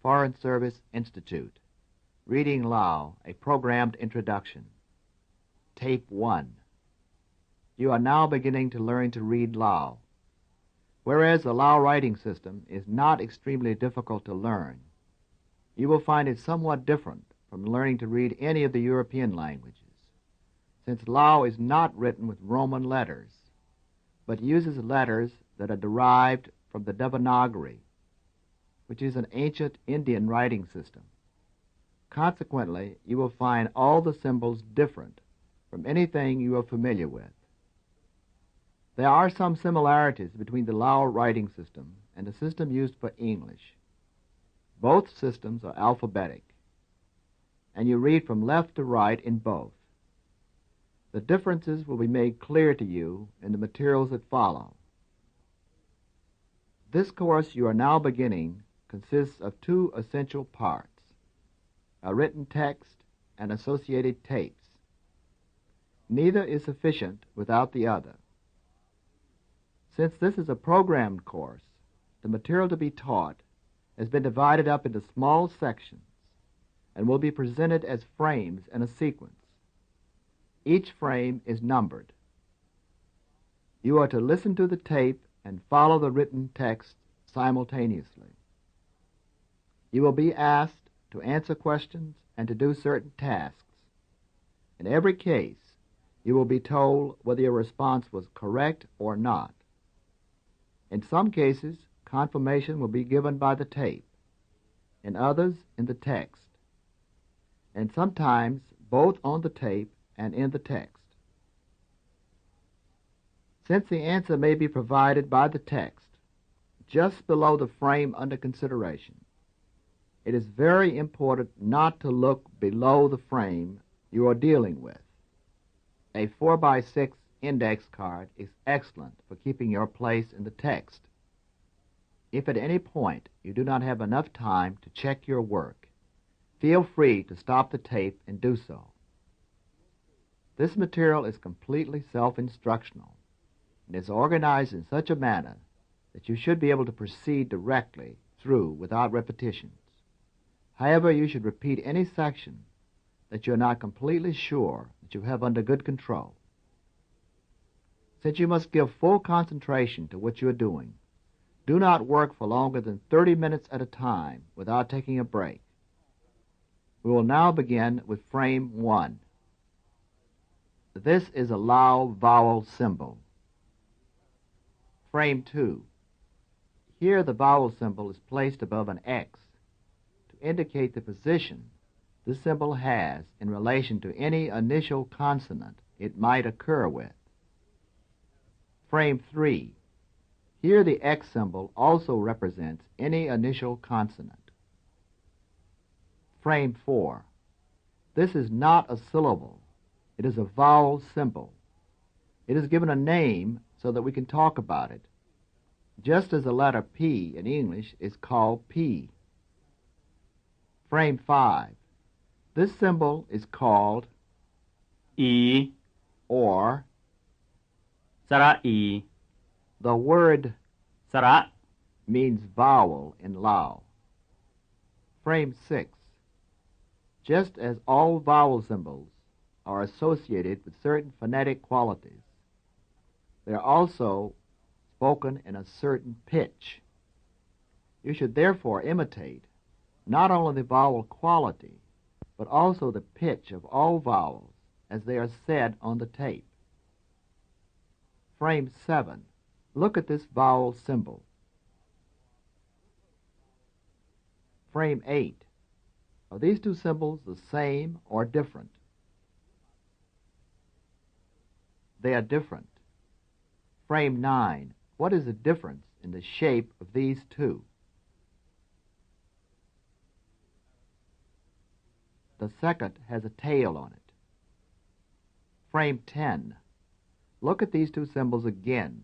Foreign Service Institute. Reading Lao, a programmed introduction. Tape 1. You are now beginning to learn to read Lao. Whereas the Lao writing system is not extremely difficult to learn, you will find it somewhat different from learning to read any of the European languages, since Lao is not written with Roman letters, but uses letters that are derived from the Devanagari, which is an ancient Indian writing system. Consequently, you will find all the symbols different from anything you are familiar with. There are some similarities between the Lao writing system and the system used for English. Both systems are alphabetic, and you read from left to right in both. The differences will be made clear to you in the materials that follow. This course you are now beginning consists of two essential parts: a written text and associated tapes. Neither is sufficient without the other. Since this is a programmed course, the material to be taught has been divided up into small sections and will be presented as frames in a sequence. Each frame is numbered. You are to listen to the tape and follow the written text simultaneously. You will be asked to answer questions and to do certain tasks. In every case, you will be told whether your response was correct or not. In some cases, confirmation will be given by the tape, in others in the text, and sometimes both on the tape and in the text. Since the answer may be provided by the text just below the frame under consideration, it is very important not to look below the frame you are dealing with. A 4x6 index card is excellent for keeping your place in the text. If at any point you do not have enough time to check your work, feel free to stop the tape and do so. This material is completely self-instructional and is organized in such a manner that you should be able to proceed directly through without repetitions. However, you should repeat any section that you are not completely sure that you have under good control. Since you must give full concentration to what you are doing, do not work for longer than 30 minutes at a time without taking a break. We will now begin with frame 1. This is a Lao vowel symbol. Frame 2. Here the vowel symbol is placed above an X to indicate the position this symbol has in relation to any initial consonant it might occur with. Frame 3. Here the X symbol also represents any initial consonant. Frame 4. This is not a syllable. It is a vowel symbol. It is given a name so that we can talk about it, just as the letter P in English is called P. Frame 5. This symbol is called E, or. Sara E, The word Sara, means vowel in Lao. Frame 6. Just as all vowel symbols are associated with certain phonetic qualities, they are also spoken in a certain pitch. You should therefore imitate not only the vowel quality, but also the pitch of all vowels as they are said on the tape. Frame 7. Look at this vowel symbol. Frame 8. Are these two symbols the same or different? They are different. Frame 9. What is the difference in the shape of these two? The second has a tail on it. Frame 10. Look at these two symbols again.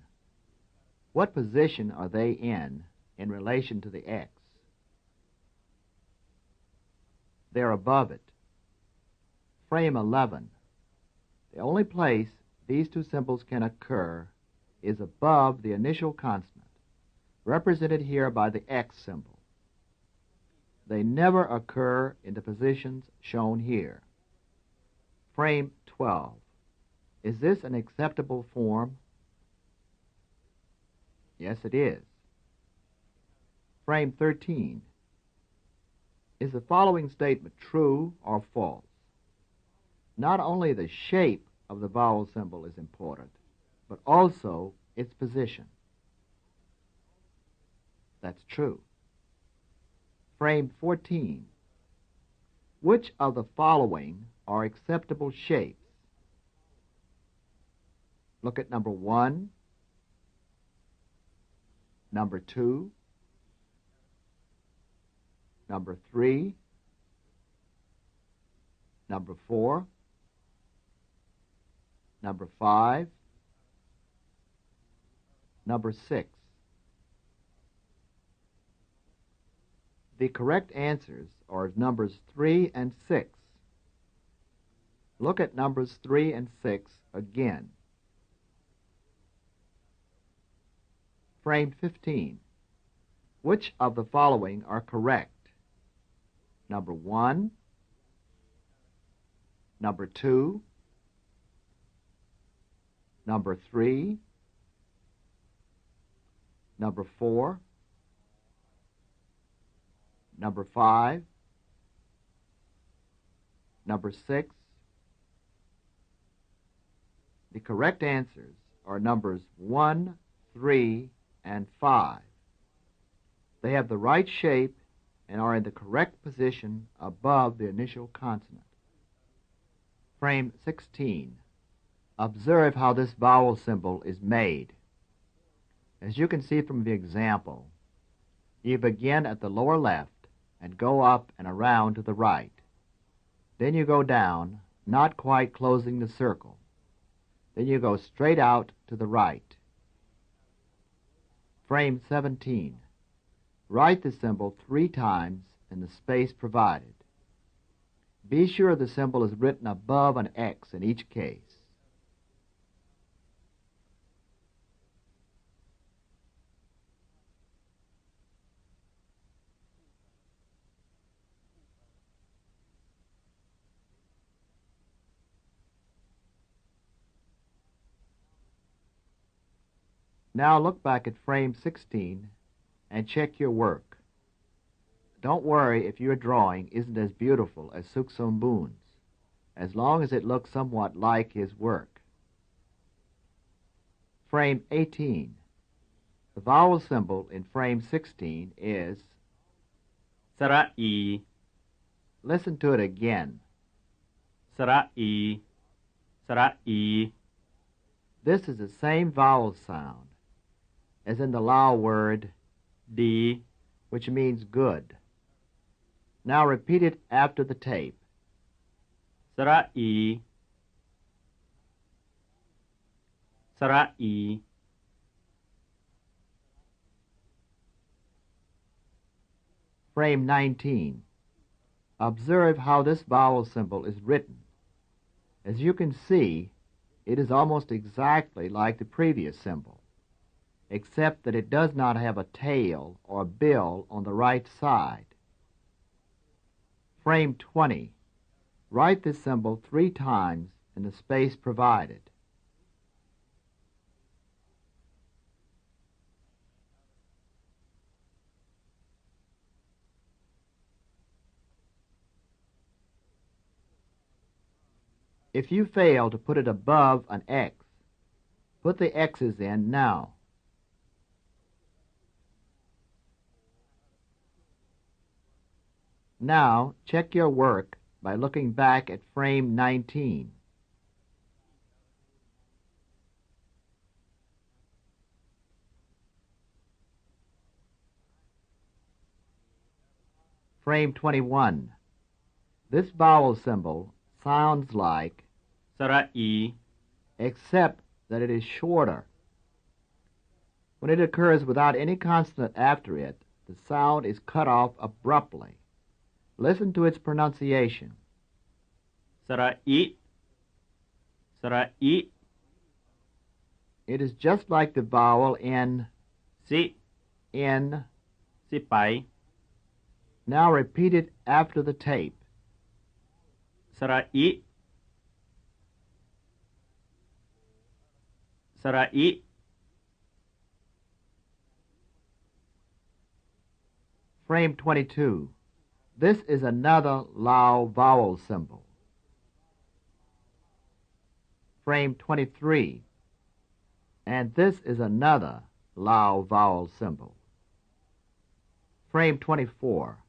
What position are they in relation to the X? They're above it. Frame 11. The only place these two symbols can occur is above the initial consonant, represented here by the X symbol. they never occur in the positions shown here. Frame 12. Is this an acceptable form? Yes, it is. Frame 13. Is the following statement true or false? Not only the shape of the vowel symbol is important, but also its position. That's true. Frame 14. Which of the following are acceptable shapes? Look at number 1, number 2, number 3, number 4, number 5, number 6. The correct answers are numbers 3 and 6. Look at numbers 3 and 6 again. Frame 15. Which of the following are correct? Number 1, number 2, number 3, number 4, number 5, number 6. The correct answers are numbers 1, 3, and 5. They have the right shape and are in the correct position above the initial consonant. Frame 16. Observe how this vowel symbol is made. As you can see from the example, you begin at the lower left and go up and around to the right. Then you go down, not quite closing the circle. Then you go straight out to the right. Frame 17. Write the symbol 3 times in the space provided. Be sure the symbol is written above an X in each case. Now look back at frame 16 and check your work. Don't worry if your drawing isn't as beautiful as Suksum Boon's, as long as it looks somewhat like his work. Frame 18. The vowel symbol in frame 16 is... สระอี Listen to it again. สระอี สระอี This is the same vowel sound as in the Lao word ดี which means good. Now repeat it after the tape. สระอี สระอี Frame 19. Observe how this vowel symbol is written. As you can see, it is almost exactly like the previous symbol, except that it does not have a tail or bill on the right side. Frame 20. Write this symbol 3 times in the space provided. If you fail to put it above an X, put the X's in now. Now, check your work by looking back at frame 19. Frame 21. This vowel symbol sounds like สระอี except that it is shorter. When it occurs without any consonant after it, the sound is cut off abruptly. Listen to its pronunciation. สระอี สระอี It is just like the vowel in สิ in. สิไป Now repeat it after the tape. สระอิสระอิ Frame 22. This is another Lao vowel symbol. Frame 23. And this is another Lao vowel symbol. Frame 24.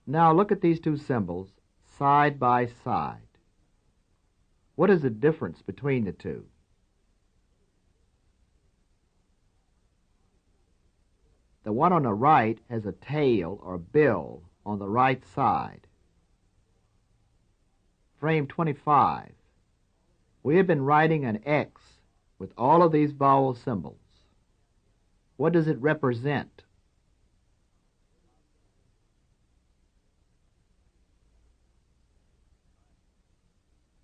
Now look at these two symbols side by side. What is the difference between the two? The one on the right has a tail or bill on the right side. Frame 25. We have been writing an X with all of these vowel symbols. What does it represent?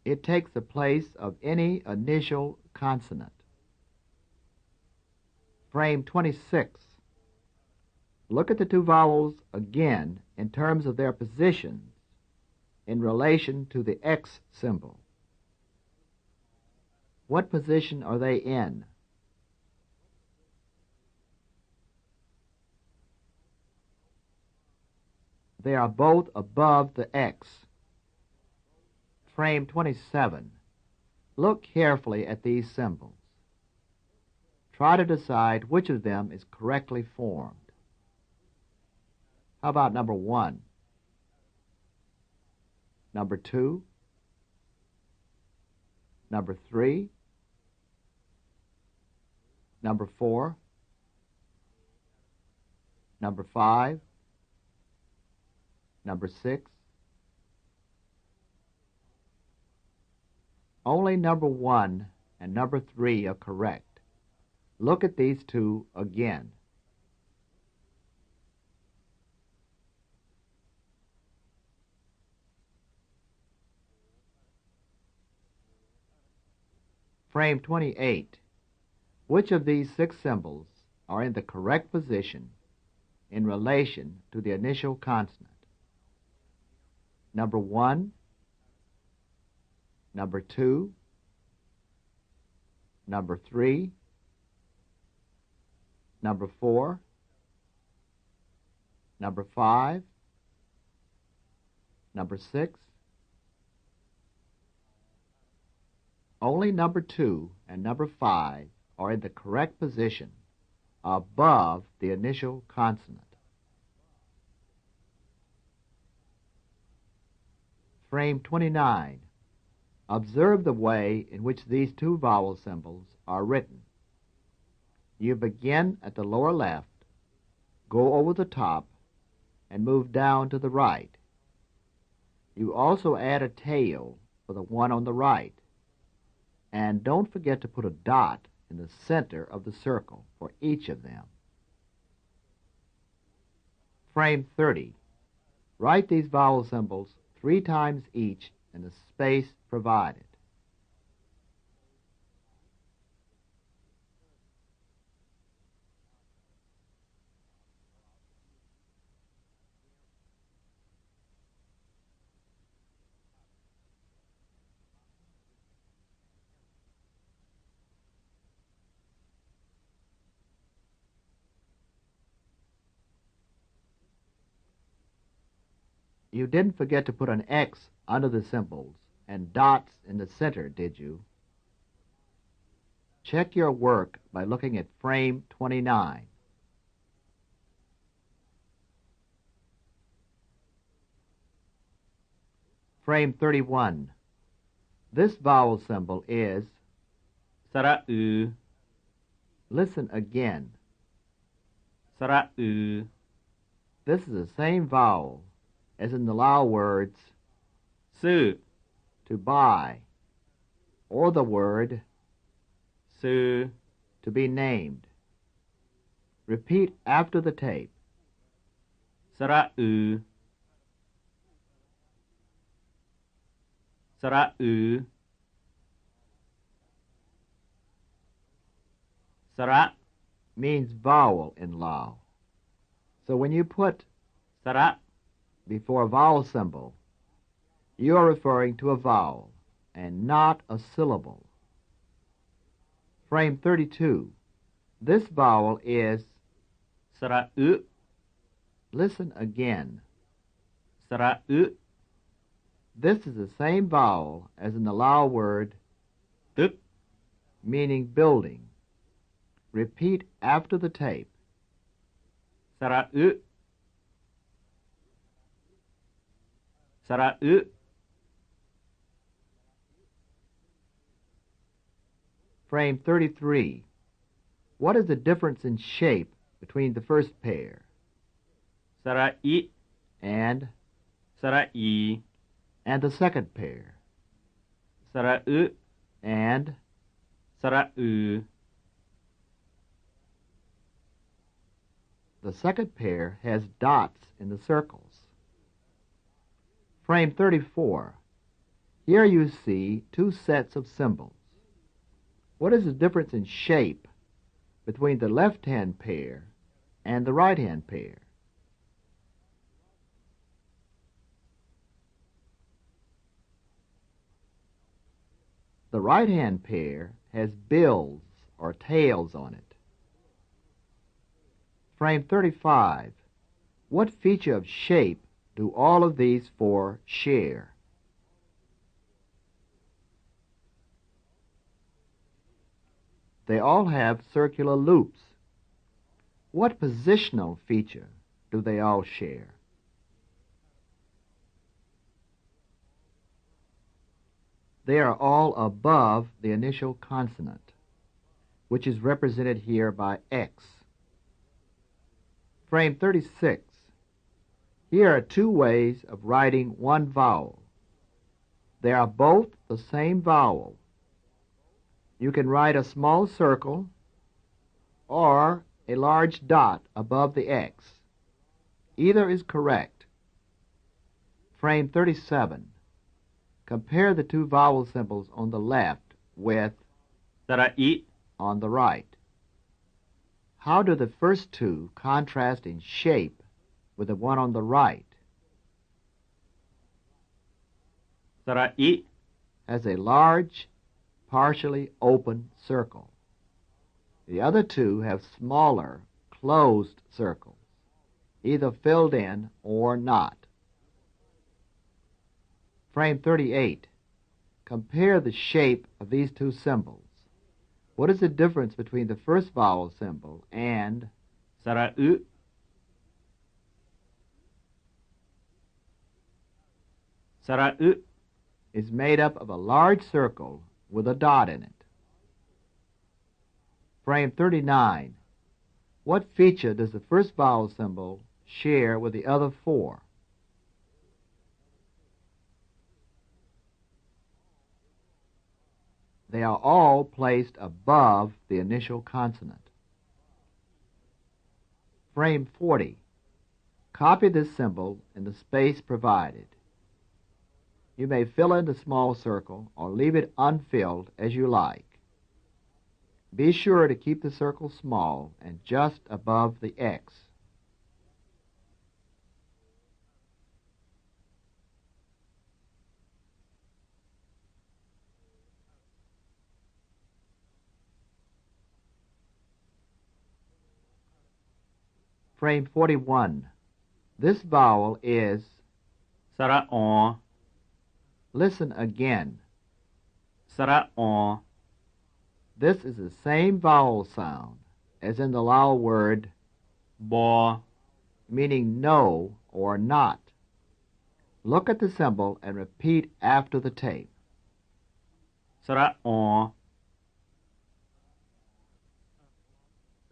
It takes the place of any initial consonant. Frame 26. Look at the two vowels again in terms of their positions in relation to the X symbol. What position are they in? They are both above the X. Frame 27. Look carefully at these symbols. Try to decide which of them is correctly formed. How about number 1? Number 2? Number 3? Number 4? Number 5? Number 6? Only number 1 and number 3 are correct. Look at these two again. Frame 28. Which of these 6 symbols are in the correct position in relation to the initial consonant? Number 1, number 2, number 3, number 4, number 5, number 6. Only number 2 and number 5 are in the correct position above the initial consonant. Frame 29. Observe the way in which these two vowel symbols are written. You begin at the lower left, go over the top, and move down to the right. You also add a tail for the one on the right. And don't forget to put a dot in the center of the circle for each of them. Frame 30. Write these vowel symbols 3 times each in the space provided. You didn't forget to put an X under the symbols and dots in the center, did you? Check your work by looking at frame 29. Frame 31. This vowel symbol is... สระอือ Listen again. สระอือ This is the same vowel as in the Lao words ซื่อ to buy, or the word ซื้อ to be named. Repeat after the tape. สระอือ สระอือ สระ means vowel in Lao. So when you put สระ before a vowel symbol, you are referring to a vowel and not a syllable. Frame 32. This vowel is. สระอึ Listen again. สระอึ This is the same vowel as in the Lao word ตึก meaning building. Repeat after the tape. สระอึสระอึ Frame 33. What is the difference in shape between the first pair สระอิ and สระอี the second pair สระอึ and สระอือ the second pair has dots in the circles? Frame 34. Here you see two sets of symbols. What is the difference in shape between the left-hand pair and the right-hand pair? The right-hand pair has bills or tails on it. Frame 35. What feature of shape do all of these four share? They all have circular loops. What positional feature do they all share? They are all above the initial consonant, which is represented here by X. Frame 36. Here are two ways of writing one vowel. They are both the same vowel. You can write a small circle or a large dot above the X. Either is correct. Frame 37. Compare the two vowel symbols on the left with สระอิ on the right. How do the first two contrast in shape with the one on the right? สระอิ Has a large, partially open circle. The other two have smaller, closed circles, either filled in or not. Frame 38. Compare the shape of these two symbols. What is the difference between the first vowel symbol and สระอึ สระอึ is made up of a large circle with a dot in it? Frame 39. What feature does the first vowel symbol share with the other four? They are all placed above the initial consonant. Frame 40. Copy this symbol in the space provided. You may fill in the small circle or leave it unfilled as you like. Be sure to keep the circle small and just above the X. Frame 41. This vowel is. สระออ Listen again. สระออ This is the same vowel sound as in the Lao word บอ meaning no or not. Look at the symbol and repeat after the tape. สระออ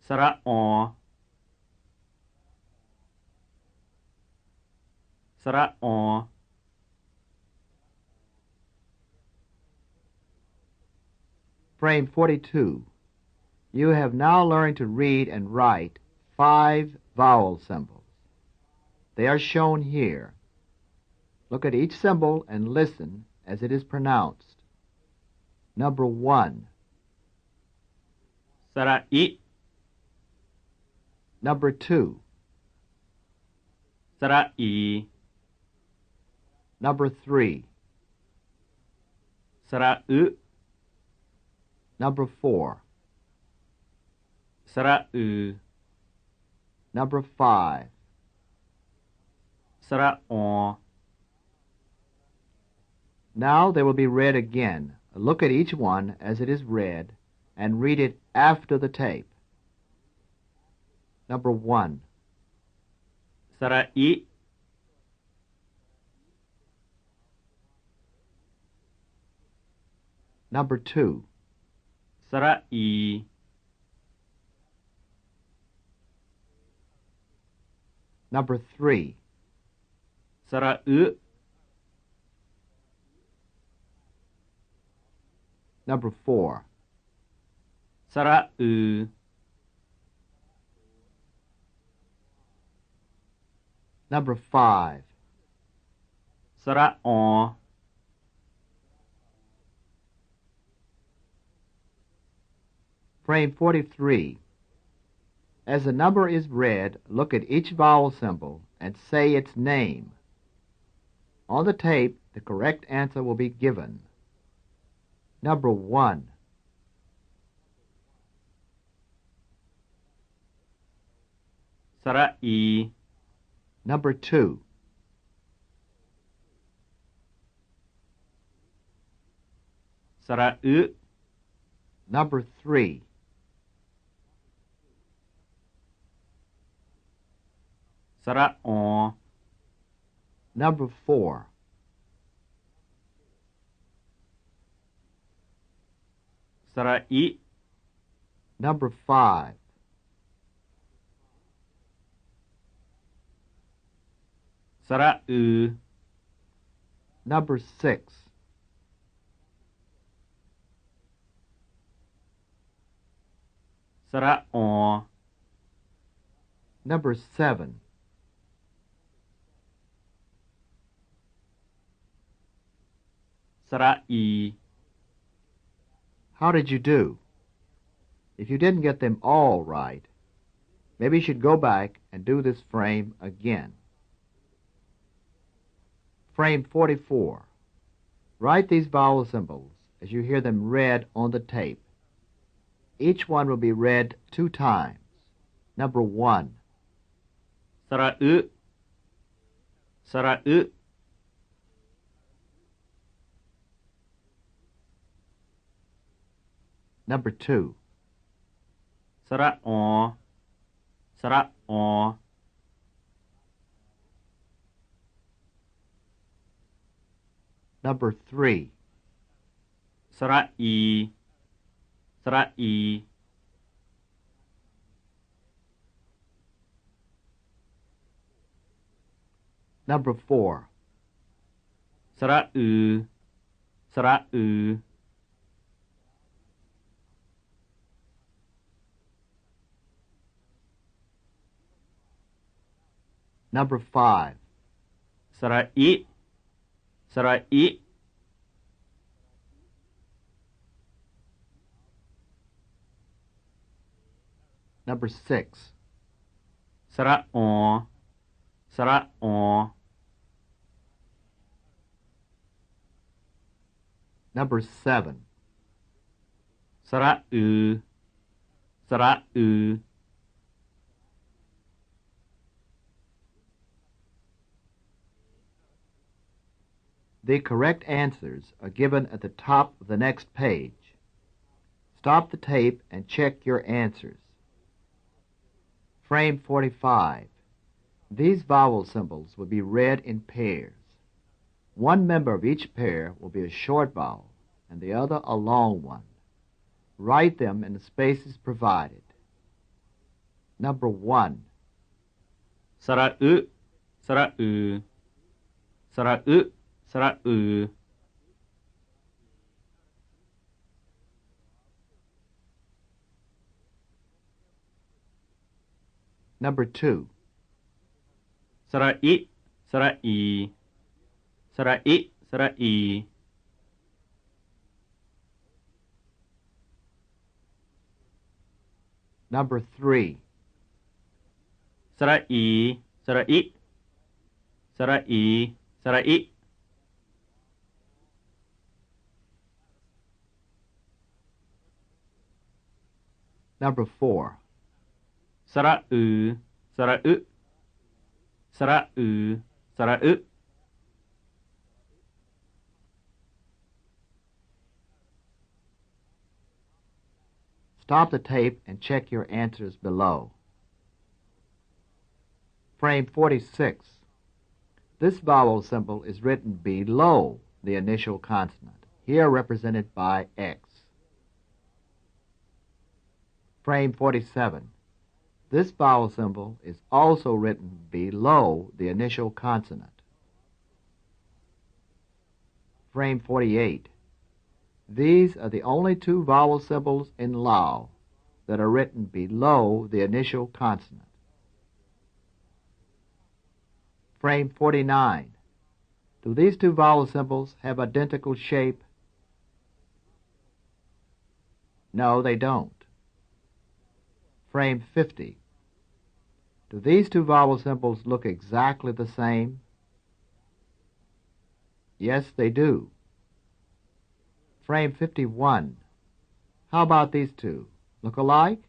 สระออ สระออ Frame 42. You have now learned to read and write 5 vowel symbols. They are shown here. Look at each symbol and listen as it is pronounced. Number 1. สระอิ Number 2. สระอี Number 3. สระอึ Number 4. สระอือ Number 5. สระออ Now they will be read again. Look at each one as it is read and read it after the tape. Number 1. สระอิ Number 2. สระอี Number 3. สระอึ Number 4. สระอือ Number 5. สระออ Frame 43. As the number is read, look at each vowel symbol and say its name. On the tape, the correct answer will be given. Number 1. สระอี Number 2. สระอึ Number 3. สระออ Number 4. สระอิ Number 5. สระอือ Number 6. สระออ Number 7. สระอี How did you do? If you didn't get them all right, maybe you should go back and do this frame again. Frame 44. Write these vowel symbols as you hear them read on the tape. Each one will be read 2 times. Number 1. สระอึสระอึ Number 2. สระออ สระออ Number 3. สระอี สระอี Number 4. สระอือ สระอือ Number 5. สระอิ สระอิ Number 6. สระออ สระออ Number 7. สระอือ สระอือ The correct answers are given at the top of the next page. Stop the tape and check your answers. Frame 45. These vowel symbols will be read in pairs. One member of each pair will be a short vowel and the other a long one. Write them in the spaces provided. Number 1. สระอึ สระอือ สระอึ สระอือ Number 2. สระอิ สระอี สระอิ สระอี Number 3. สระอี สระอิ สระอี สระอิ Number 4. สระอือสระอึสระอือสระอึ Stop the tape and check your answers below. Frame 46. This vowel symbol is written below the initial consonant, here represented by X. Frame 47. This vowel symbol is also written below the initial consonant. Frame 48. These are the only two vowel symbols in Lao that are written below the initial consonant. Frame 49. Do these two vowel symbols have identical shape? No, they don't. Frame 50. Do these two vowel symbols look exactly the same? Yes, they do. Frame 51. How about these two? Look alike?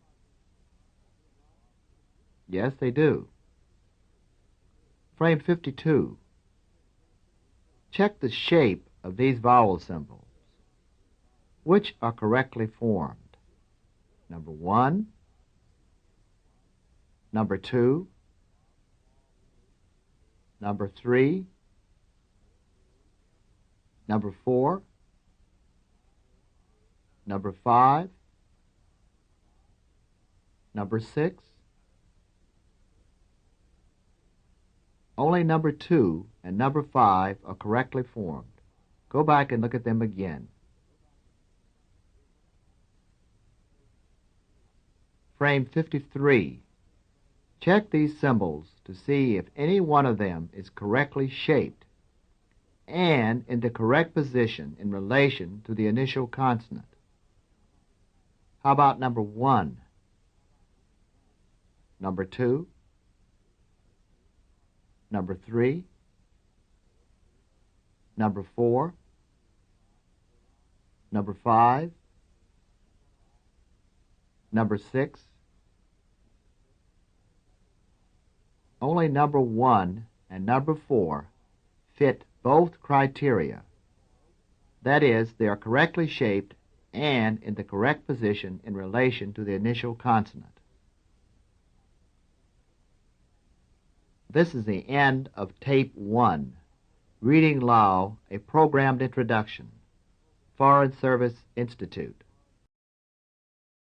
Yes, they do. Frame 52. Check the shape of these vowel symbols. Which are correctly formed? Number 1, number 2, number 3, number 4, number 5, number 6. Only number 2 and number 5 are correctly formed. Go back and look at them again. Frame 53. Check these symbols to see if any one of them is correctly shaped and in the correct position in relation to the initial consonant. How about number 1, number 2, number 3, number 4, number 5, number 6? Only number 1 and number 4 fit both criteria. That is, they are correctly shaped and in the correct position in relation to the initial consonant. This is the end of Tape 1, Reading Lao, a Programmed Introduction, Foreign Service Institute.